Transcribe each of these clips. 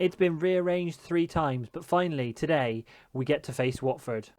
It's been rearranged 3 times, but finally, today, we get to face Watford.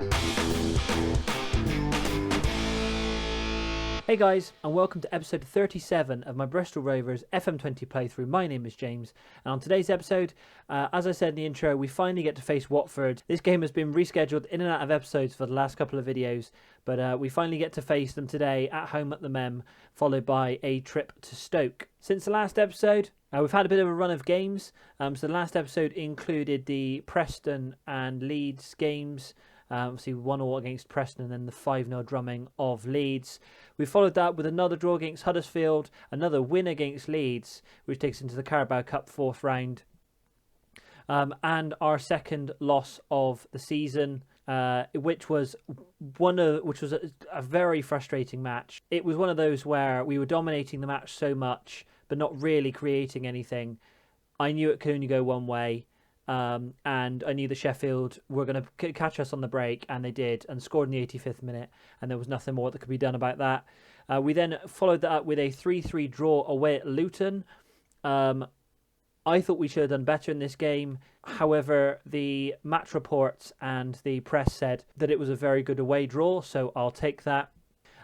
Hey guys, and welcome to episode 37 of my Bristol Rovers FM20 playthrough. My name is James, and on today's episode, as I said in the intro, we finally get to face Watford. This game has been rescheduled in and out of episodes for the last couple of videos, but we finally get to face them today at home at the Mem, followed by a trip to Stoke. Since the last episode, we've had a bit of a run of games. So the last episode included the Preston and Leeds games. Obviously 1-1 against Preston and then the 5-0 drumming of Leeds. We followed that with another draw against Huddersfield, another win against Leeds, which takes us into the Carabao Cup 4th round, and our second loss of the season, which was a very frustrating match. It was one of those where we were dominating the match so much, but not really creating anything. I knew it could only go one way. And I knew that Sheffield were going to catch us on the break, and they did, and scored in the 85th minute, and there was nothing more that could be done about that. We then followed that up with a 3-3 draw away at Luton. I thought we should have done better in this game. However, the match reports and the press said that it was a very good away draw, so I'll take that.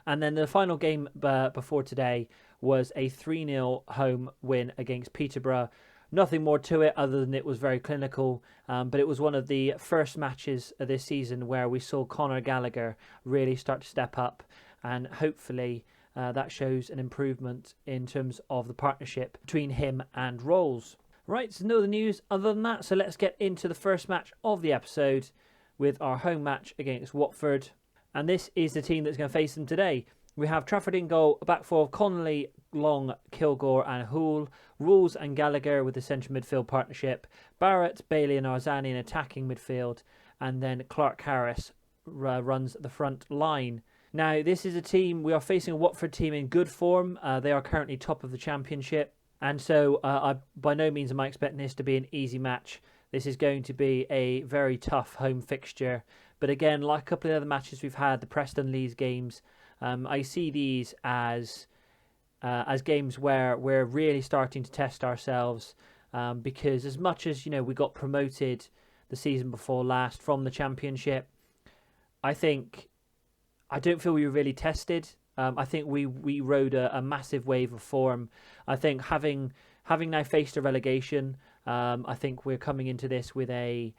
And then the final game before today was a 3-0 home win against Peterborough. Nothing more to it other than it was very clinical, but it was one of the first matches of this season where we saw Conor Gallagher really start to step up, and hopefully that shows an improvement in terms of the partnership between him and Rolls. Right, so no other news other than that, so let's get into the first match of the episode with our home match against Watford, and this is the team that's going to face them today. We have Trafford in goal, a back four of Connolly, Long, Kilgore and Hoole, Rules and Gallagher with the central midfield partnership, Barrett, Bailey and Arzani in attacking midfield, and then Clark Harris runs the front line. Now, this is a team, we are facing a Watford team in good form. They are currently top of the championship, and so by no means am I expecting this to be an easy match. This is going to be a very tough home fixture, but again, like a couple of other matches we've had, the Preston Leeds games, I see these as games where we're really starting to test ourselves, because as much as we got promoted the season before last from the Championship, I don't feel we were really tested. I think we rode a massive wave of form. I think having now faced a relegation, I think we're coming into this with a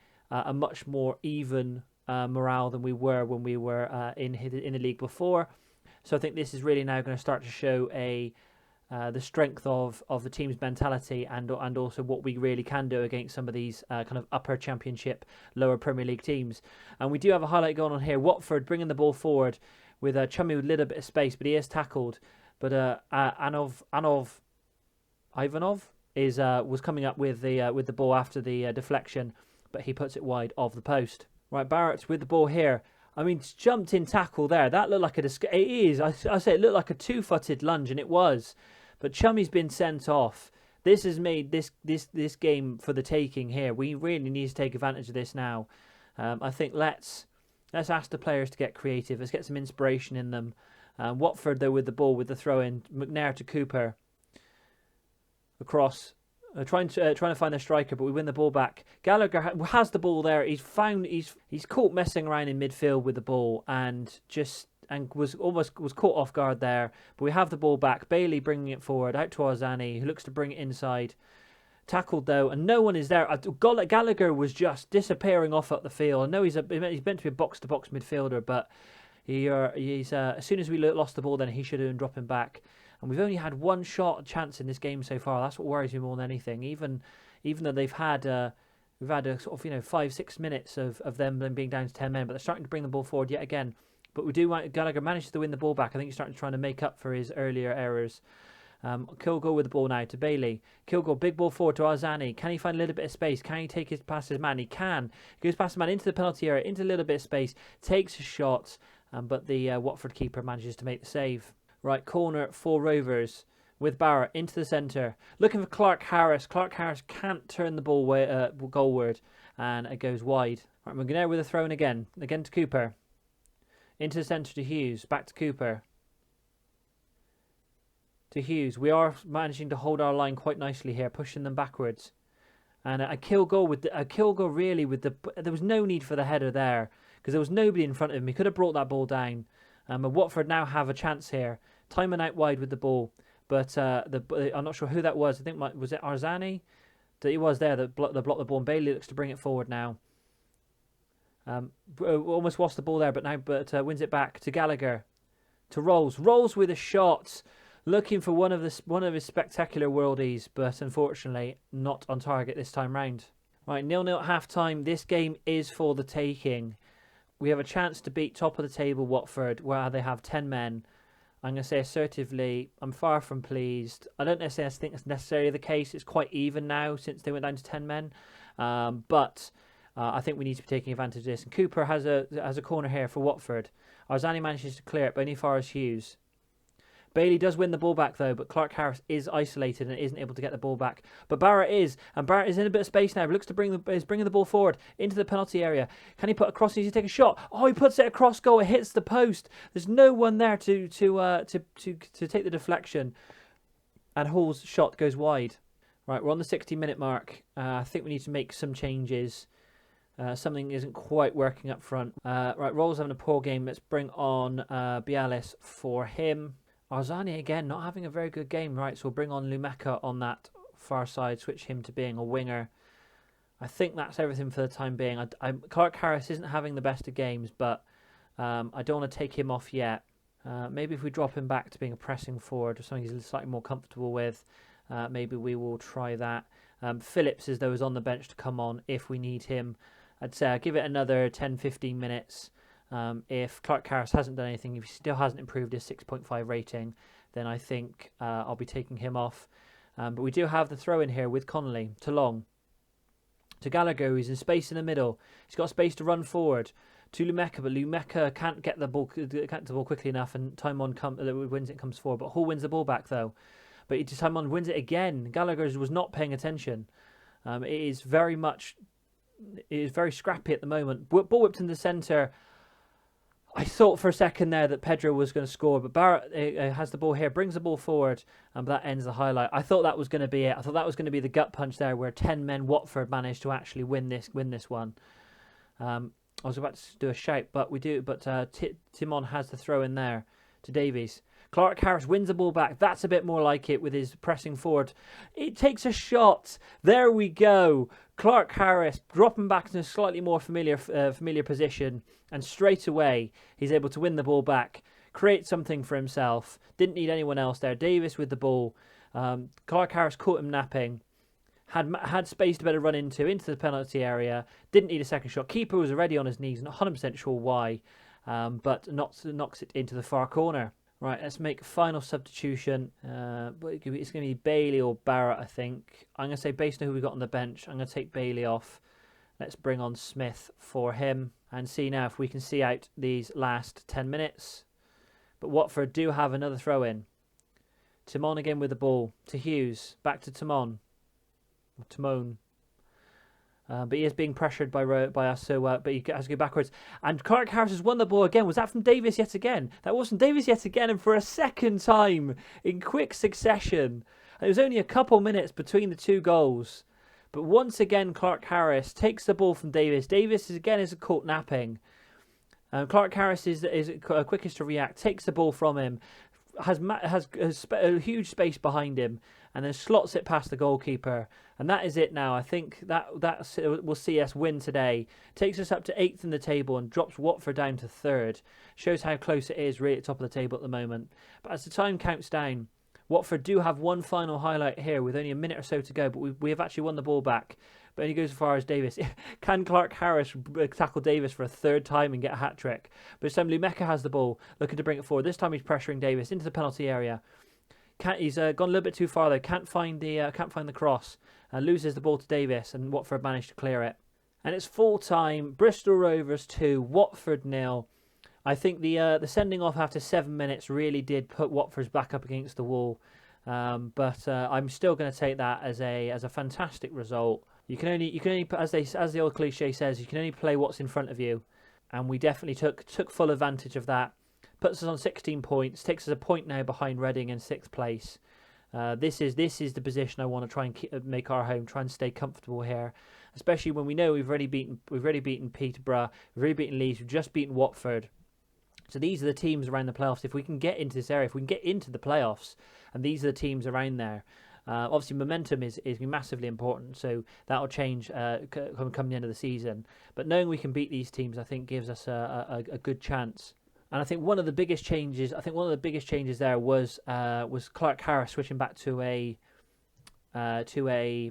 much more even morale than we were when we were in the league before. So I think this is really now going to start to show the strength of the team's mentality and also what we really can do against some of these kind of upper Championship, lower Premier League teams. And we do have a highlight going on here. Watford bringing the ball forward with Chummy with a little bit of space, but he is tackled. But Ivanov was coming up with the ball after the deflection, but he puts it wide of the post. Right, Barrett's with the ball here. I mean, jumped in tackle there. That looked like I say it looked like a 2-footed lunge, and it was. But Chummy's been sent off. This has made this game for the taking here. We really need to take advantage of this now. I think let's ask the players to get creative. Let's get some inspiration in them. Watford, though, with the ball, with the throw-in. McNair to Cooper. Across. Trying to find their striker, but we win the ball back. Gallagher has the ball there. He's caught messing around in midfield with the ball and was caught off guard there. But we have the ball back. Bailey bringing it forward out to Arzani, who looks to bring it inside. Tackled though, and no one is there. Gallagher was just disappearing off up the field. I know he's meant to be a box-to-box midfielder, but he's as soon as we lost the ball, then he should have been dropping back. And we've only had one shot chance in this game so far. That's what worries me more than anything. Even though we've had a sort of 5-6 minutes of them being down to 10 men, but they're starting to bring the ball forward yet again. But Gallagher managed to win the ball back. I think he's starting to try to make up for his earlier errors. Kilgore with the ball now to Bailey. Kilgore, big ball forward to Arzani. Can he find a little bit of space? Can he take his past his man? He can. He goes past the man into the penalty area, into a little bit of space, takes a shot, but the Watford keeper manages to make the save. Right, corner for Rovers with Barrett into the centre. Looking for Clark Harris. Clark Harris can't turn the ball goalward, and it goes wide. Right, McNair with a throw in again to Cooper. Into the centre to Hughes. Back to Cooper. To Hughes. We are managing to hold our line quite nicely here, pushing them backwards. And a kill goal really with there was no need for the header there because there was nobody in front of him. He could have brought that ball down. And Watford now have a chance here. Timon out wide with the ball, but I'm not sure who that was. I think was it Arzani? That he was there that blocked the ball. And Bailey looks to bring it forward now. Almost lost the ball there, but wins it back to Gallagher, to Rolls. Rolls with a shot, looking for one of his spectacular worldies, but unfortunately not on target this time round. Right, 0-0 at half time. This game is for the taking. We have a chance to beat top of the table Watford, where they have 10 men. I'm going to say assertively, I'm far from pleased. I don't necessarily think that's necessarily the case. It's quite even now since they went down to 10 men. But I think we need to be taking advantage of this. And Cooper has a corner here for Watford. Arzani manages to clear it, but only far as Hughes. Bailey does win the ball back though, but Clark Harris is isolated and isn't able to get the ball back. But Barrett is, and Barrett is in a bit of space now. He looks to bringing the ball forward into the penalty area. Can he put a cross? Needs to take a shot. Oh, he puts it across goal. It hits the post. There's no one there to take the deflection, and Hall's shot goes wide. Right, we're on the 60-minute mark. I think we need to make some changes. Something isn't quite working up front. Right, Rolls having a poor game. Let's bring on Bialis for him. Arzani again not having a very good game. Right, so we'll bring on Lumeka on that far side, switch him to being a winger. I think that's everything for the time being. Clark Harris isn't having the best of games, but I don't want to take him off yet. Maybe if we drop him back to being a pressing forward or something he's slightly more comfortable with, maybe we will try that. Phillips is though is on the bench to come on if we need him. I'd say I'll give it another 10-15 minutes. If Clark Harris hasn't done anything, if he still hasn't improved his 6.5 rating, then I think I'll be taking him off. But we do have the throw in here with Connolly to Long, to Gallagher, who's in space in the middle. He's got space to run forward to Lumeka, but Lumeka can't get the ball quickly enough, and Timon wins it, comes forward. But Hall wins the ball back though. But Timon wins it again. Gallagher was not paying attention. It is very scrappy at the moment. Ball whipped in the centre. I thought for a second there that Pedro was going to score, but Barrett has the ball here, brings the ball forward, and that ends the highlight. I thought that was going to be it. I thought that was going to be the gut punch there, where 10 men Watford managed to actually win this one. I was about to do a shout, but Timon has the throw in there to Davies. Clark Harris wins the ball back. That's a bit more like it with his pressing forward. It takes a shot. There we go. Clark Harris dropping back to a slightly more familiar position, and straight away he's able to win the ball back, create something for himself. Didn't need anyone else there. Davis with the ball. Clark Harris caught him napping. Had space to better run into the penalty area. Didn't need a second shot. Keeper was already on his knees, not 100% sure why, but knocks it into the far corner. Right, let's make a final substitution. It's going to be Bailey or Barrett, I think. I'm going to say, based on who we got on the bench, I'm going to take Bailey off. Let's bring on Smith for him and see now if we can see out these last 10 minutes. But Watford do have another throw-in. Timon again with the ball to Hughes. Back to Timon. But he is being pressured by us, but he has to go backwards. And Clark Harris has won the ball again. Was that from Davis yet again? That wasn't Davis yet again, and for a second time in quick succession. And it was only a couple minutes between the two goals. But once again, Clark Harris takes the ball from Davis. Davis is caught napping. Clark Harris is quickest to react, takes the ball from him, has a huge space behind him, and then slots it past the goalkeeper. And that is it now. I think that will see us win today. Takes us up to 8th in the table and drops Watford down to 3rd. Shows how close it is really at the top of the table at the moment. But as the time counts down, Watford do have one final highlight here with only a minute or so to go. But we have actually won the ball back. But only goes as far as Davis. Can Clark Harris tackle Davis for a 3rd time and get a hat-trick? But this time Lumeka has the ball, looking to bring it forward. This time he's pressuring Davis into the penalty area. He's gone a little bit too far though. Can't find the cross. Loses the ball to Davis, and Watford managed to clear it. And it's full time. Bristol Rovers 2, Watford 0. I think the sending off after 7 minutes really did put Watford's back up against the wall. But I'm still going to take that as a fantastic result. You can only as the old cliche says, you can only play what's in front of you, and we definitely took full advantage of that. Puts us on 16 points, takes us a point now behind Reading in 6th place. This is the position I want to try and make our home, try and stay comfortable here, especially when we know we've already beaten Peterborough, we've already beaten Leeds, we've just beaten Watford. So these are the teams around the playoffs. If we can get into this area, if we can get into the playoffs, and these are the teams around there, obviously momentum is massively important. So that'll change come the end of the season. But knowing we can beat these teams, I think, gives us a good chance. And I think one of the biggest changes there was Clark Harris switching back to a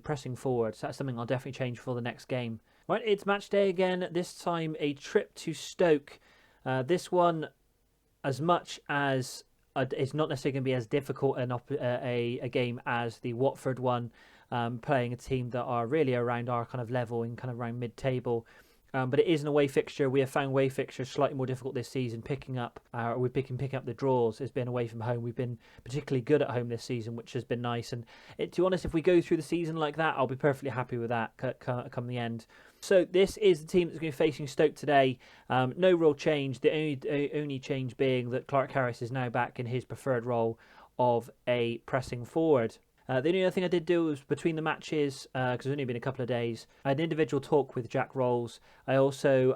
pressing forward. So that's something I'll definitely change for the next game. Right, it's match day again. This time a trip to Stoke. This one, as much as it's not necessarily going to be as difficult a game as the Watford one, playing a team that are really around our kind of level and kind of around mid-table. But it is an away fixture. We have found away fixtures slightly more difficult this season. Picking up the draws has been away from home. We've been particularly good at home this season, which has been nice. And to be honest, if we go through the season like that, I'll be perfectly happy with that come the end. So this is the team that's going to be facing Stoke today. No real change. The only change being that Clark Harris is now back in his preferred role of a pressing forward. The only other thing I did do was between the matches, because it's only been a couple of days, I had an individual talk with Jack Rolls. I also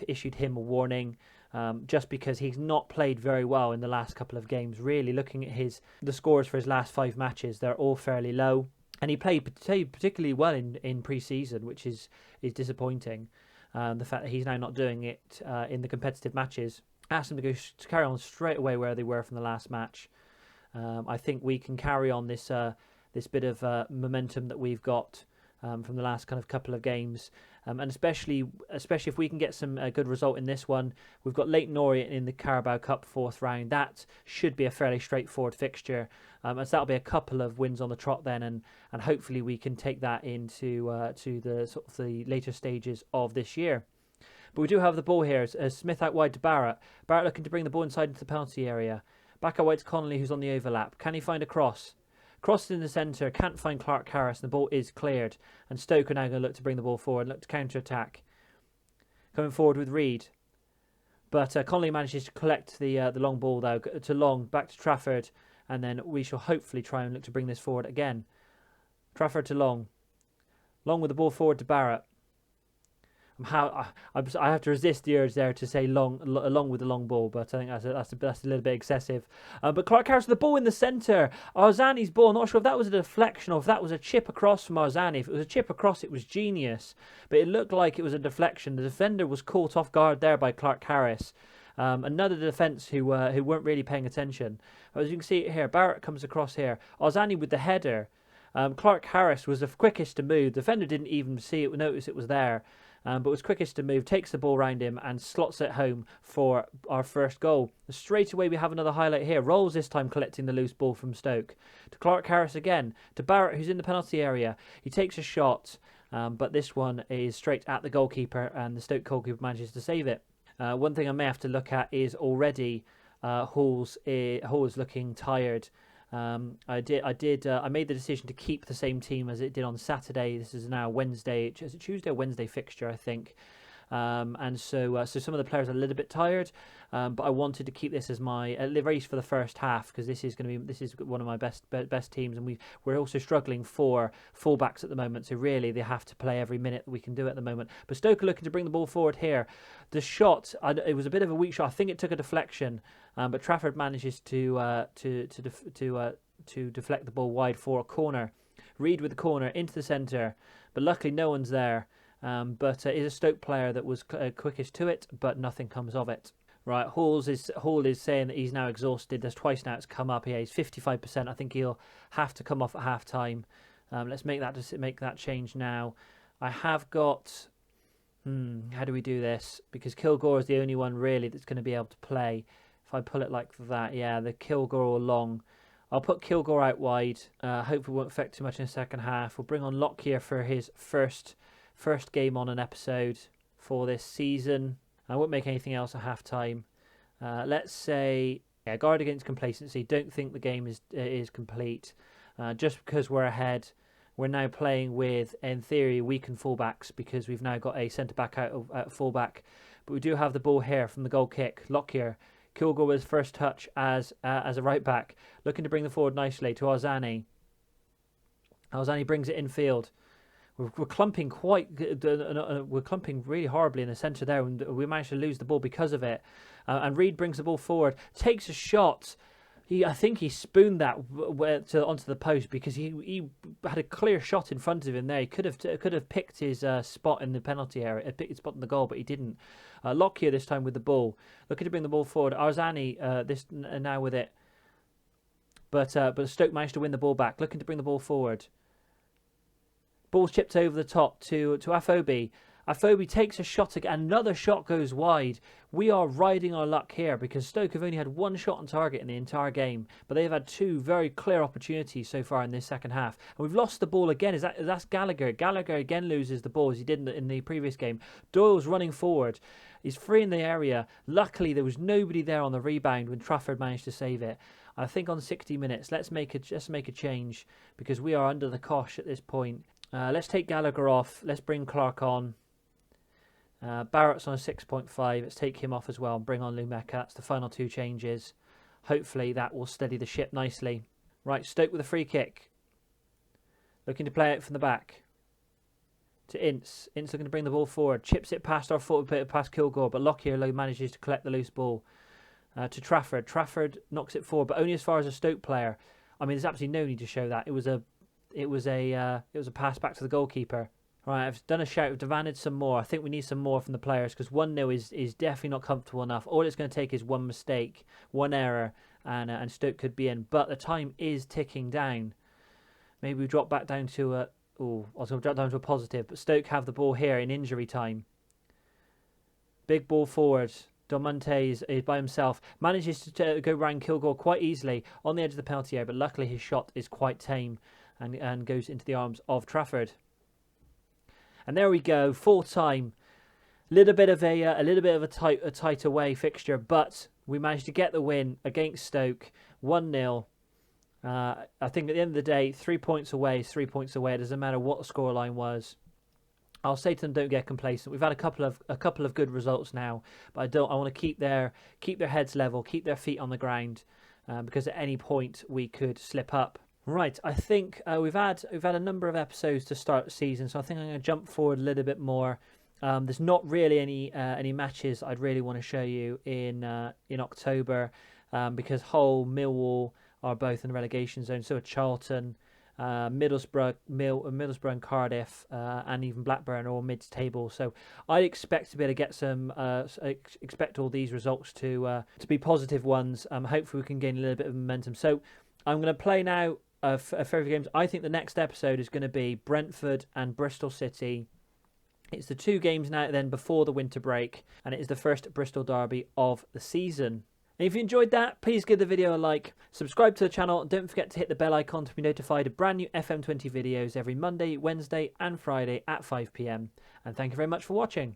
issued him a warning, just because he's not played very well in the last couple of games. Really, looking at the scores for his last 5 matches, they're all fairly low. And he played particularly well in pre-season, which is disappointing. The fact that he's now not doing it in the competitive matches. Asked him to carry on straight away where they were from the last match. I think we can carry on this bit of momentum that we've got from the last kind of couple of games, and especially if we can get some good result in this one. We've got Leyton Orient in the Carabao Cup 4th round. That should be a fairly straightforward fixture, as that'll be a couple of wins on the trot then, and hopefully we can take that into to the sort of the later stages of this year. But we do have the ball here as Smith out wide to Barrett. Barrett looking to bring the ball inside into the penalty area. Back out wide to Connolly, who's on the overlap. Can he find a cross? Crossed in the centre, can't find Clark Harris, and the ball is cleared. And Stoke are now going to look to bring the ball forward, look to counter-attack. Coming forward with Reed. But Connolly manages to collect the long ball, though, to Long, back to Trafford. And then we shall hopefully try and look to bring this forward again. Trafford to Long. Long with the ball forward to Barrett. I have to resist the urge there to say along with the long ball, but I think that's a little bit excessive. But Clark Harris with the ball in the centre. Arzani's ball, not sure if that was a deflection or if that was a chip across from Arzani. If it was a chip across, it was genius. But it looked like it was a deflection. The defender was caught off guard there by Clark Harris. Another defence who weren't really paying attention. As you can see here, Barrett comes across here. Arzani with the header. Clark Harris was the quickest to move. The defender didn't even notice it was there. But was quickest to move, takes the ball round him and slots it home for our first goal. Straight away we have another highlight here. Rolls this time collecting the loose ball from Stoke. To Clark Harris again. To Barrett, who's in the penalty area. He takes a shot, but this one is straight at the goalkeeper, and the Stoke goalkeeper manages to save it. One thing I may have to look at is already Hall's looking tired. I made the decision to keep the same team as it did on Saturday. This is now Wednesday. Is it Tuesday or Wednesday fixture, I think. And so some of the players are a little bit tired, but I wanted to keep this as my race for the first half, because this is one of my best teams, and we're also struggling for fullbacks at the moment. So really, they have to play every minute that we can do at the moment. But Stoke are looking to bring the ball forward here. The shot, it was a bit of a weak shot. I think it took a deflection, but Trafford manages to deflect the ball wide for a corner. Reed with the corner into the centre, but luckily no one's there. But is a Stoke player that was quickest to it, but nothing comes of it. Right, Hall is saying that he's now exhausted. There's twice now it's come up. Yeah, he's 55%. I think he'll have to come off at half time. Let's make that change now. I have got. How do we do this? Because Kilgore is the only one really that's going to be able to play. If I pull it like that, yeah, the Kilgore or Long. I'll put Kilgore out wide. Hopefully, it won't affect too much in the second half. We'll bring on Lockyer for his first game on an episode for this season. I won't make anything else at half time. Let's say guard against complacency. Don't think the game is complete. Just because we're ahead, we're now playing with, in theory, weakened fullbacks, because we've now got a centre back out fullback. But we do have the ball here from the goal kick. Lockyer, Kilgore with his first touch as a right back, looking to bring the forward nicely to Arzani. Arzani brings it infield. We're clumping we're clumping really horribly in the centre there, and we managed to lose the ball because of it. And Reed brings the ball forward, takes a shot. I think he spooned that onto the post because he had a clear shot in front of him there. He could have picked his spot in the penalty area, picked his spot in the goal, but he didn't. Lockyer this time with the ball, looking to bring the ball forward. Arzani now with it, but Stoke managed to win the ball back, looking to bring the ball forward. Ball's chipped over the top to Afobe. Afobe takes a shot again. Another shot goes wide. We are riding our luck here because Stoke have only had one shot on target in the entire game, but they've had two very clear opportunities so far in this second half. And we've lost the ball again. That's Gallagher. Gallagher again loses the ball as he did in the previous game. Doyle's running forward. He's free in the area. Luckily, there was nobody there on the rebound when Trafford managed to save it. I think on 60 minutes, let's make a change because we are under the cosh at this point. Let's take Gallagher off. Let's bring Clark on. Barrett's on a 6.5. Let's take him off as well and bring on Lumeka. That's the final two changes. Hopefully that will steady the ship nicely. Right, Stoke with a free kick. Looking to play it from the back. To Ince. Ince looking to bring the ball forward. Chips it past our foot, past Kilgore, but Lockyer manages to collect the loose ball. To Trafford. Trafford knocks it forward, but only as far as a Stoke player. I mean, there's absolutely no need to show that. It was a pass back to the goalkeeper. Right, I've done a shout. We've demanded some more. I think we need some more from the players because 1-0 is definitely not comfortable enough. All it's going to take is one mistake, one error, and Stoke could be in. But the time is ticking down. Maybe we drop back down to I was going to drop down to a positive, but Stoke have the ball here in injury time. Big ball forward. Dormonte is by himself. Manages to go round Kilgore quite easily on the edge of the penalty area, but luckily his shot is quite tame and goes into the arms of Trafford. And there we go, full time. A little bit of a tight away fixture, but we managed to get the win against Stoke, 1-0. I think at the end of the day, 3 points away is 3 points away. It doesn't matter what the scoreline was. I'll say to them, don't get complacent. We've had a couple of good results now, but I want to keep their heads level, keep their feet on the ground, because at any point we could slip up. Right, I think we've had a number of episodes to start the season, so I think I'm going to jump forward a little bit more. There's not really any matches I'd really want to show you in October, because Hull, Millwall are both in the relegation zone. So are Charlton, Middlesbrough and Cardiff, and even Blackburn are all mid-table. So I expect to be able to get expect all these results to be positive ones. Hopefully we can gain a little bit of momentum. So I'm going to play now a fair few games. I think the next episode is going to be Brentford and Bristol City. It's the two games now then before the winter break, and it is the first Bristol derby of the season. And if you enjoyed that, please give the video a like, subscribe to the channel, and don't forget to hit the bell icon to be notified of brand new FM20 videos every Monday, Wednesday and Friday at 5 PM. And thank you very much for watching.